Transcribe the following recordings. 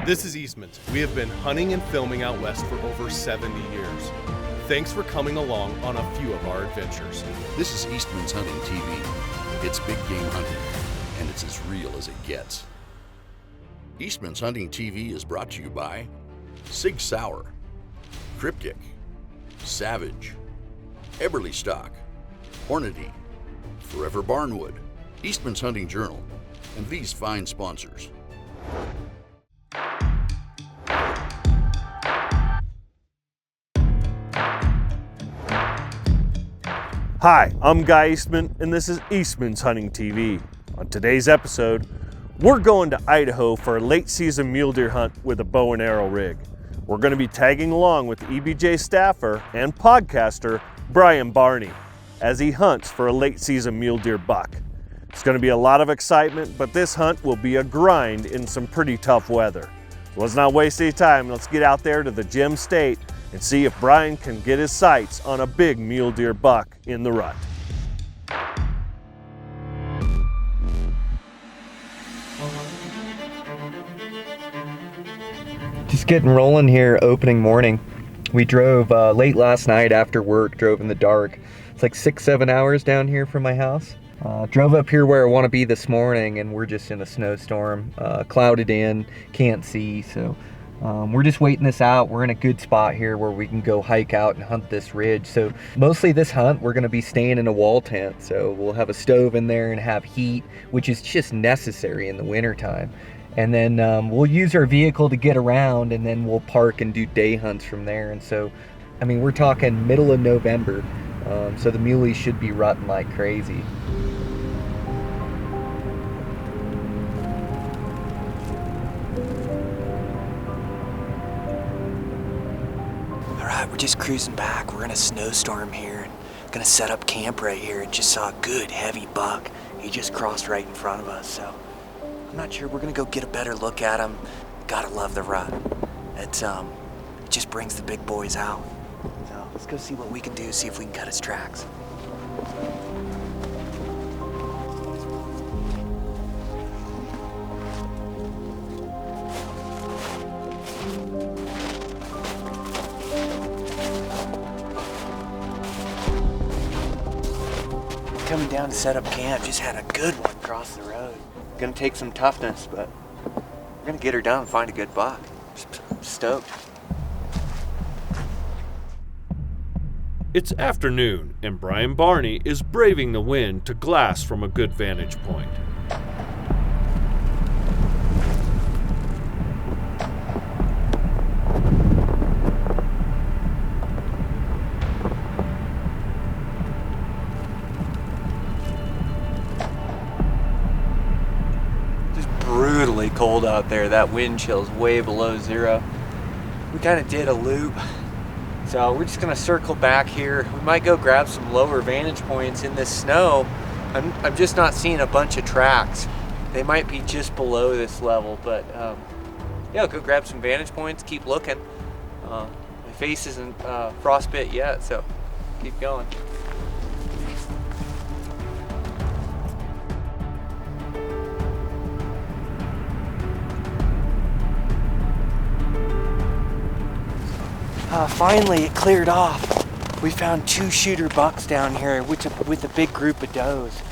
This is Eastmans. We have been hunting and filming out west for over 70 years. Thanks for coming along on a few of our adventures. This is Eastmans Hunting TV. It's big game hunting, and it's as real as it gets. Eastmans Hunting TV is brought to you by Sig Sauer, Cryptic, Savage, Eberly Stock, Hornady, Forever Barnwood, Eastmans Hunting Journal, and these fine sponsors. Hi, I'm Guy Eastman, and this is Eastmans Hunting TV. On today's episode, we're going to Idaho for a late season mule deer hunt with a bow and arrow rig. We're going to be tagging along with EBJ staffer and podcaster Brian Barney as he hunts for a late season mule deer buck. It's going to be a lot of excitement, but this hunt will be a grind in some pretty tough weather. So let's not waste any time. Let's get out there to the Gem State and see if Brian can get his sights on a big mule deer buck in the rut. Just getting rolling here opening morning. We drove late last night after work, drove in the dark. It's like 6-7 hours down here from my house. Drove up here where I want to be this morning, and we're just in a snowstorm, clouded in, can't see, so we're just waiting this out. We're in a good spot here where we can go hike out and hunt this ridge. So mostly this hunt, we're going to be staying in a wall tent, so we'll have a stove in there and have heat, which is just necessary in the wintertime. And then we'll use our vehicle to get around, and then we'll park and do day hunts from there. And so, I mean, we're talking middle of November, so the muleys should be rutting like crazy. Alright, we're just cruising back. We're in a snowstorm here. Gonna set up camp right here. Just saw a good heavy buck. He just crossed right in front of us, so I'm not sure. We're gonna go get a better look at him. Gotta love the rut. It just brings the big boys out. So let's go see what we can do, see if we can cut his tracks. Coming down to set up camp, just had a good one cross the road. Gonna take some toughness, but we're gonna get her done and find a good buck. Just stoked. It's afternoon, and Brian Barney is braving the wind to glass from a good vantage point. Brutally cold out there. That wind chill's way below zero. We kind of did a loop, so we're just gonna circle back here. We might go grab some lower vantage points in this snow. I'm just not seeing a bunch of tracks. They might be just below this level, but yeah, I'll go grab some vantage points, keep looking. My face isn't frostbit yet, so keep going. Finally, it cleared off. We found 2 shooter bucks down here with a big group of does.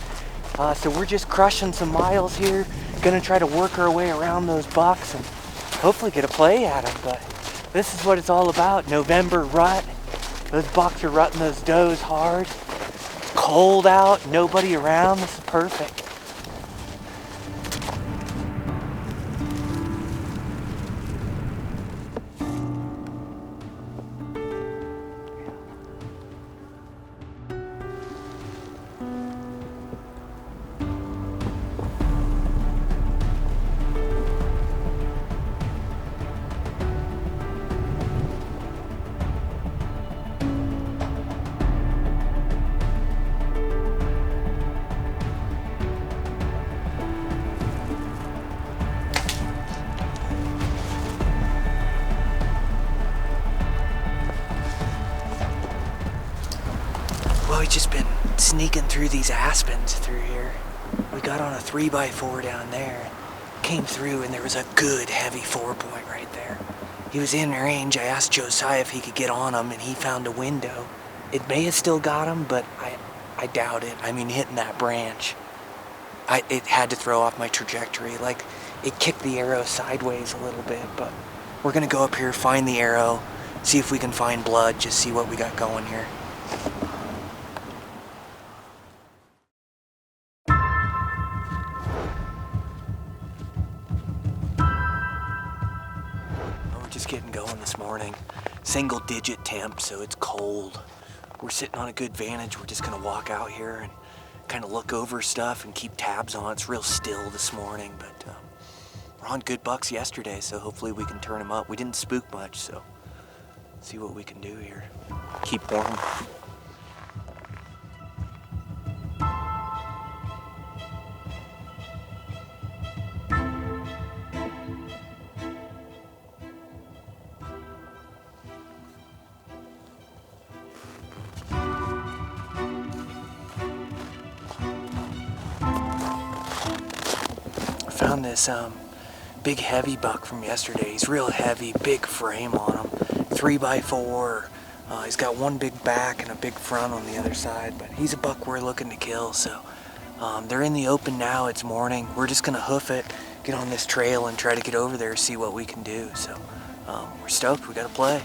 So we're just crushing some miles here. Gonna try to work our way around those bucks and hopefully get a play at them. But this is what it's all about. November rut. Those bucks are rutting those does hard. It's cold out, nobody around. This is perfect. Well, we've just been sneaking through these aspens through here. We got on a 3x4 down there. came through and there was a good heavy 4-point right there. He was in range. I asked Josiah if he could get on him, and he found a window. It may have still got him, but I doubt it. I mean, hitting that branch, it had to throw off my trajectory. Like, it kicked the arrow sideways a little bit, but we're gonna go up here, find the arrow, see if we can find blood, just see what we got going here. We're just getting going this morning. Single digit temp, so it's cold. We're sitting on a good vantage. We're just gonna walk out here and kind of look over stuff and keep tabs on. It's real still this morning, but we're on good bucks yesterday, so hopefully we can turn them up. We didn't spook much, so see what we can do here. Keep warm. Found this big heavy buck from yesterday. He's real heavy, big frame on him, 3x4. He's got one big back and a big front on the other side, but he's a buck we're looking to kill. So they're in the open now. It's morning. We're just gonna hoof it, get on this trail and try to get over there, see what we can do. So we're stoked. We gotta play.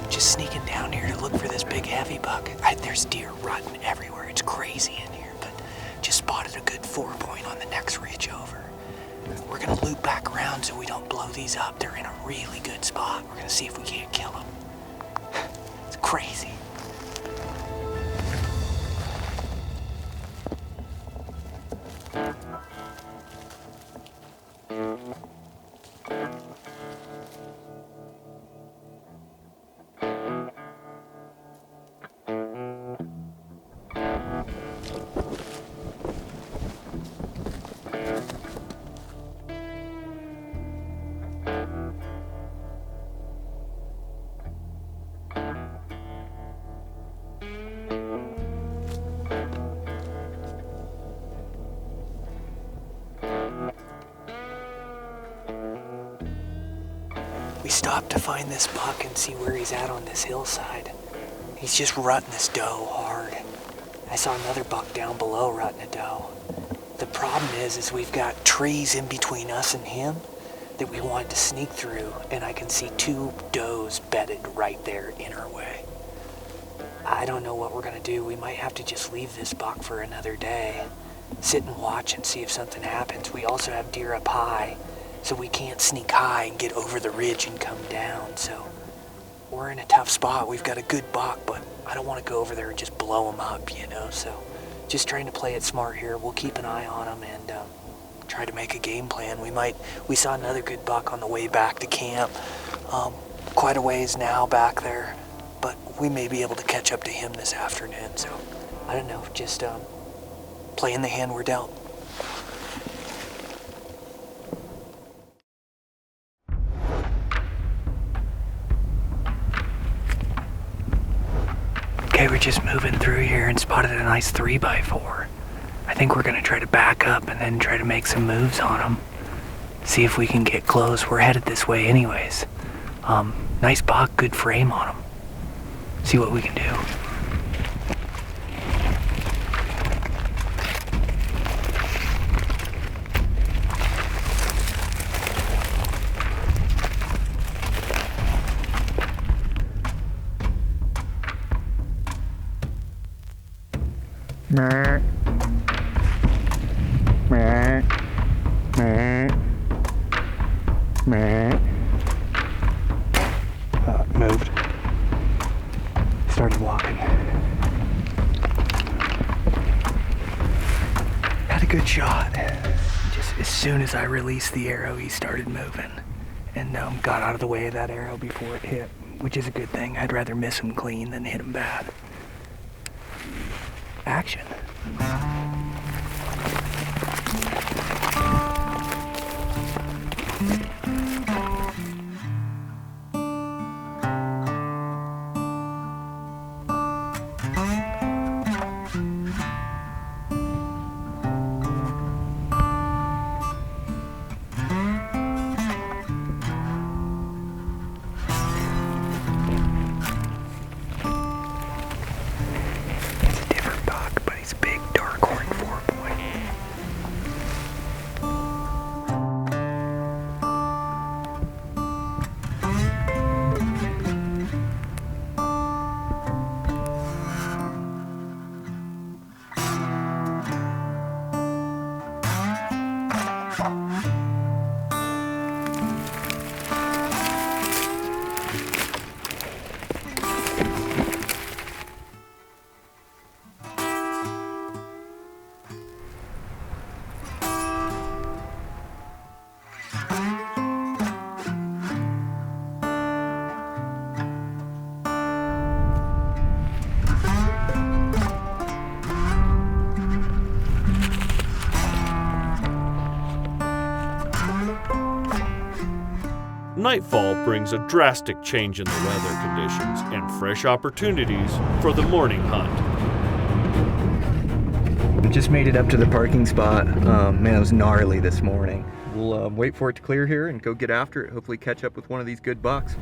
Just sneaking down here to look for this big heavy buck. There's deer rutting everywhere. It's crazy in here, but just spotted a good 4-point on the next ridge over. We're gonna loop back around so we don't blow these up. They're in a really good spot. We're gonna see if we can't kill them. It's crazy. We stopped to find this buck and see where he's at on this hillside. He's just rutting this doe hard. I saw another buck down below rutting a doe. The problem is we've got trees in between us and him that we wanted to sneak through, and I can see 2 does bedded right there in our way. I don't know what we're gonna do. We might have to just leave this buck for another day, sit and watch and see if something happens. We also have deer up high, so we can't sneak high and get over the ridge and come down. So we're in a tough spot. We've got a good buck, but I don't want to go over there and just blow him up, you know? So just trying to play it smart here. We'll keep an eye on him and try to make a game plan. We saw another good buck on the way back to camp, quite a ways now back there, but we may be able to catch up to him this afternoon. So I don't know, just playing the hand we're dealt. Okay, we're just moving through here and spotted a nice 3x4. I think we're gonna try to back up and then try to make some moves on them. See if we can get close. We're headed this way anyways. Nice buck, good frame on him. See what we can do. It moved. Started walking. Had a good shot. Just as soon as I released the arrow, he started moving. And got out of the way of that arrow before it hit, which is a good thing. I'd rather miss him clean than hit him bad. Action. Nightfall brings a drastic change in the weather conditions and fresh opportunities for the morning hunt. Just made it up to the parking spot. Man, it was gnarly this morning. We'll wait for it to clear here and go get after it. Hopefully catch up with one of these good bucks.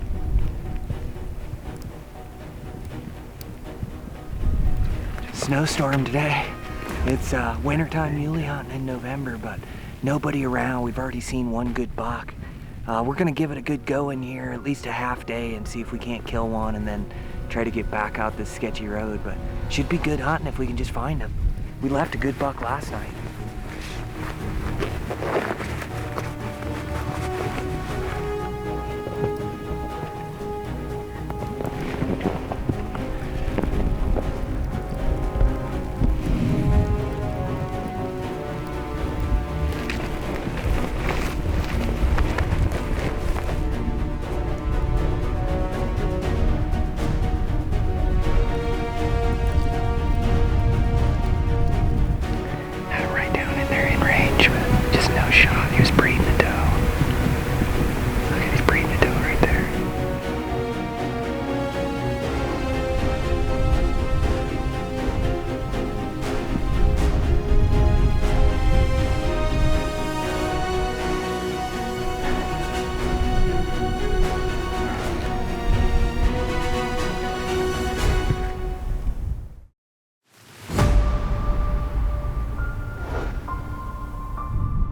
Snowstorm today. It's wintertime muley hunting in November, but nobody around. We've already seen one good buck. We're gonna give it a good go in here, at least a half day, and see if we can't kill one and then try to get back out this sketchy road, but should be good hunting if we can just find him. We left a good buck last night.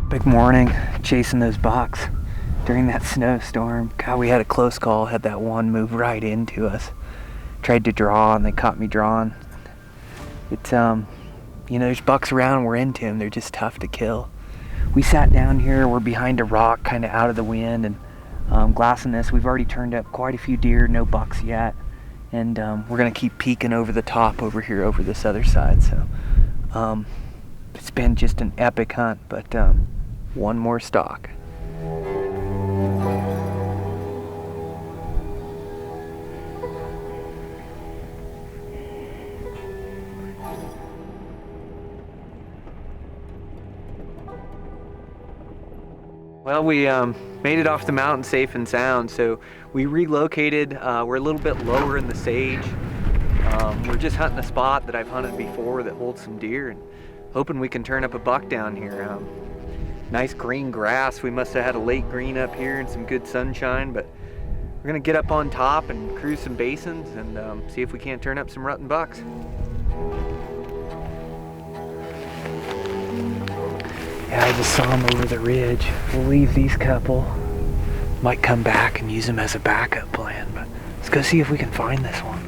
Big morning, chasing those bucks during that snowstorm. God, we had a close call, had that one move right into us. Tried to draw and they caught me drawing. It's, you know, there's bucks around, we're into them, they're just tough to kill. We sat down here, we're behind a rock, kind of out of the wind, and glassing this. We've already turned up quite a few deer, no bucks yet. And we're gonna keep peeking over the top over here, over this other side. So it's been just an epic hunt, but one more stalk. Well, we made it off the mountain safe and sound, so we relocated. We're a little bit lower in the sage. We're just hunting a spot that I've hunted before that holds some deer, and hoping we can turn up a buck down here. Nice green grass. We must have had a late green up here and some good sunshine, but we're gonna get up on top and cruise some basins and see if we can't turn up some rutting bucks. Yeah, I just saw them over the ridge. We'll leave these couple. Might come back and use them as a backup plan, but let's go see if we can find this one.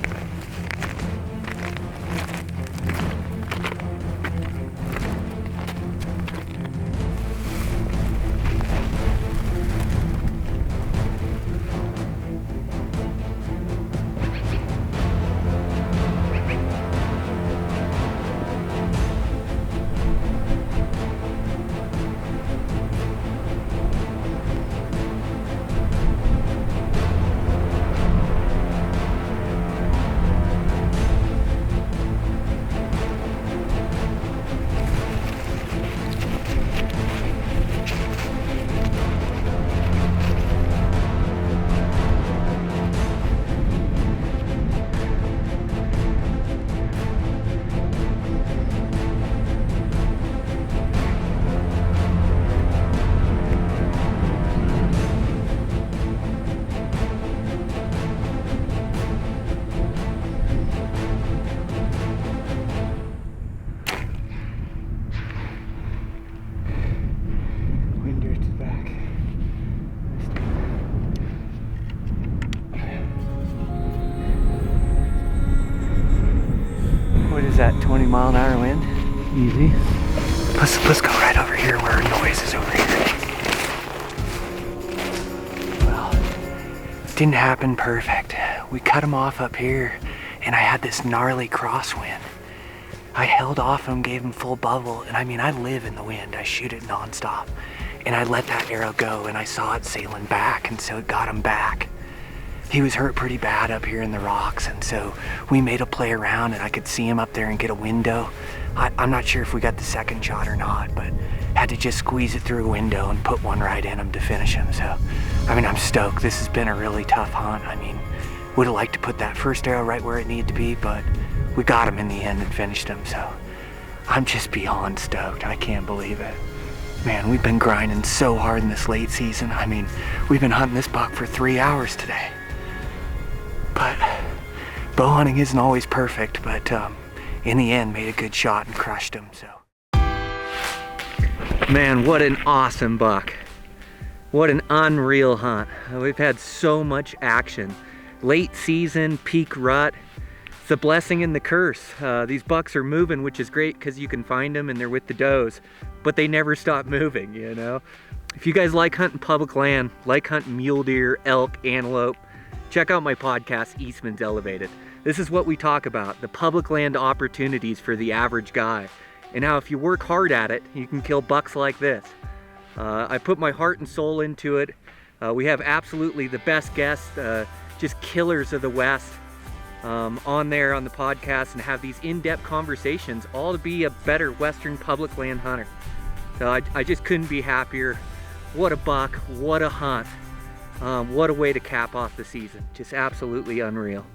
was that 20-mile-an-hour wind? Easy. Let's go right over here where our noise is over here. Well, didn't happen perfect. We cut him off up here, and I had this gnarly crosswind. I held off him, gave him full bubble, and I mean, I live in the wind. I shoot it nonstop. And I let that arrow go, and I saw it sailing back, and so it got him back. He was hurt pretty bad up here in the rocks, and so we made a play around, and I could see him up there and get a window. I'm not sure if we got the second shot or not, but had to just squeeze it through a window and put one right in him to finish him. So, I mean, I'm stoked. This has been a really tough hunt. I mean, would have liked to put that first arrow right where it needed to be, but we got him in the end and finished him. So I'm just beyond stoked. I can't believe it. Man, we've been grinding so hard in this late season. I mean, we've been hunting this buck for 3 hours today. But bow hunting isn't always perfect, but in the end, made a good shot and crushed him, so. Man, what an awesome buck. What an unreal hunt. We've had so much action. Late season, peak rut. It's a blessing and the curse. These bucks are moving, which is great because you can find them and they're with the does, but they never stop moving, you know? If you guys like hunting public land, like hunting mule deer, elk, antelope, check out my podcast, Eastmans Elevated. This is what we talk about, the public land opportunities for the average guy, and how if you work hard at it, you can kill bucks like this. I put my heart and soul into it. We have absolutely the best guests, just killers of the West, on there on the podcast, and have these in-depth conversations, all to be a better Western public land hunter. So I just couldn't be happier. What a buck, what a hunt. What a way to cap off the season. Just absolutely unreal.